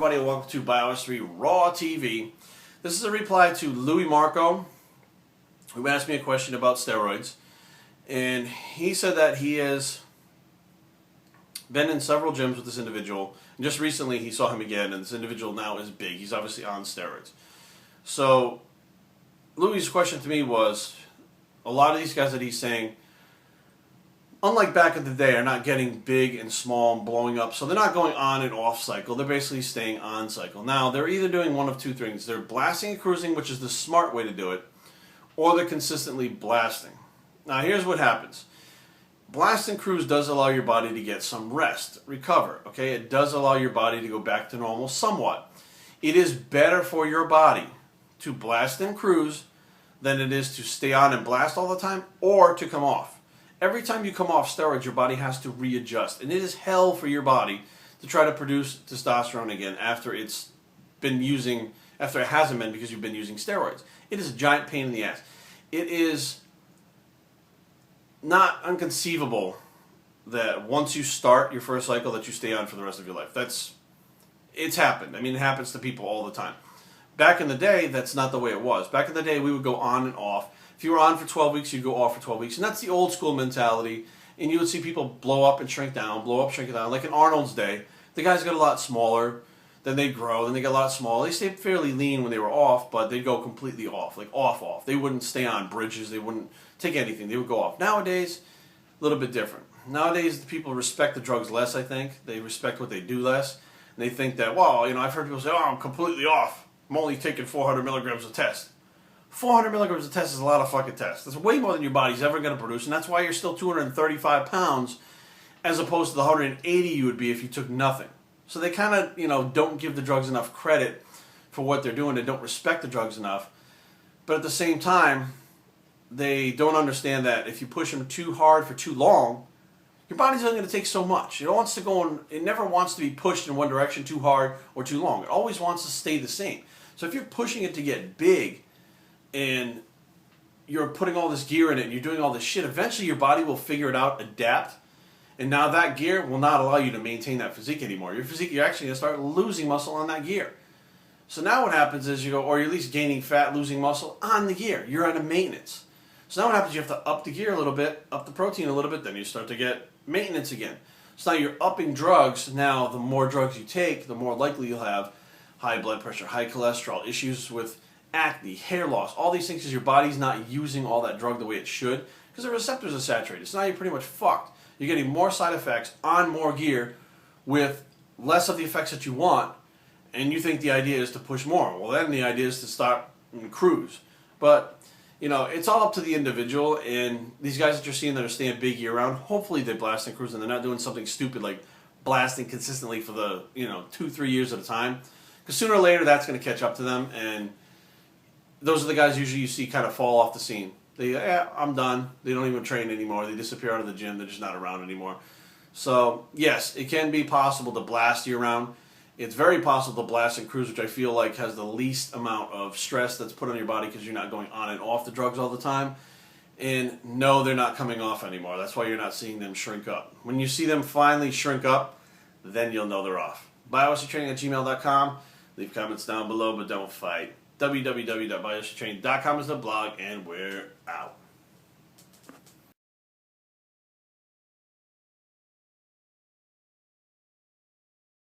everybody, and welcome to BioS3 Raw TV. This is a reply to Louis Marco, who asked me a question about steroids. And he said that he has been in several gyms with this individual. And just recently he saw him again, and this individual now is big. He's obviously on steroids. So Louis' question to me was, a lot of these guys that he's saying, unlike back in the day, are not getting big and small and blowing up. So they're not going on and off cycle. They're basically staying on cycle. Now, they're either doing one of two things. They're blasting and cruising, which is the smart way to do it, or they're consistently blasting. Now, here's what happens. Blast and cruise does allow your body to get some rest, recover. Okay, it does allow your body to go back to normal somewhat. It is better for your body to blast and cruise than it is to stay on and blast all the time or to come off. Every time you come off steroids, your body has to readjust. And it is hell for your body to try to produce testosterone again after it hasn't been because you've been using steroids. It is a giant pain in the ass. It is not inconceivable that once you start your first cycle that you stay on for the rest of your life. It's happened. I mean, it happens to people all the time. Back in the day, that's not the way it was. Back in the day, we would go on and off. If you were on for 12 weeks, you'd go off for 12 weeks. And that's the old school mentality. And you would see people blow up and shrink down, blow up, shrink down. Like in Arnold's day, the guys got a lot smaller. Then they grow. Then they get a lot smaller. They stayed fairly lean when they were off, but they'd go completely off, like off. They wouldn't stay on bridges. They wouldn't take anything. They would go off. Nowadays, a little bit different. Nowadays, the people respect the drugs less, I think. They respect what they do less. And they think that, well, I've heard people say, oh, I'm completely off. I'm only taking 400 milligrams of test. 400 milligrams of test is a lot of fucking test. That's way more than your body's ever going to produce, and that's why you're still 235 pounds as opposed to the 180 you would be if you took nothing. So they kind of, don't give the drugs enough credit for what they're doing. They don't respect the drugs enough. But at the same time, they don't understand that if you push them too hard for too long, your body's only going to take so much. It never wants to be pushed in one direction too hard or too long. It always wants to stay the same. So if you're pushing it to get big, and you're putting all this gear in it and you're doing all this shit, eventually your body will figure it out, adapt, and now that gear will not allow you to maintain that physique anymore. Your physique, you're actually going to start losing muscle on that gear. So now what happens is or you're at least gaining fat, losing muscle on the gear. You're at a maintenance. So now what happens, you have to up the gear a little bit, up the protein a little bit, then you start to get maintenance again. So now you're upping drugs. Now the more drugs you take, the more likely you'll have high blood pressure, high cholesterol, issues with acne, hair loss, all these things because your body's not using all that drug the way it should because the receptors are saturated. So now you're pretty much fucked. You're getting more side effects on more gear with less of the effects that you want, and you think the idea is to push more. Well, then the idea is to stop and cruise. But, it's all up to the individual, and these guys that you're seeing that are staying big year-round, hopefully they blast and cruise, and they're not doing something stupid like blasting consistently for the, 2-3 years at a time. Because sooner or later that's going to catch up to them, and those are the guys usually you see kind of fall off the scene. I'm done. They don't even train anymore. They disappear out of the gym. They're just not around anymore. So, yes, it can be possible to blast year-round. It's very possible to blast and cruise, which I feel like has the least amount of stress that's put on your body because you're not going on and off the drugs all the time. And no, they're not coming off anymore. That's why you're not seeing them shrink up. When you see them finally shrink up, then you'll know they're off. biostraining@gmail.com. Leave comments down below, but don't fight. www.biostraining.com is the blog, and we're out.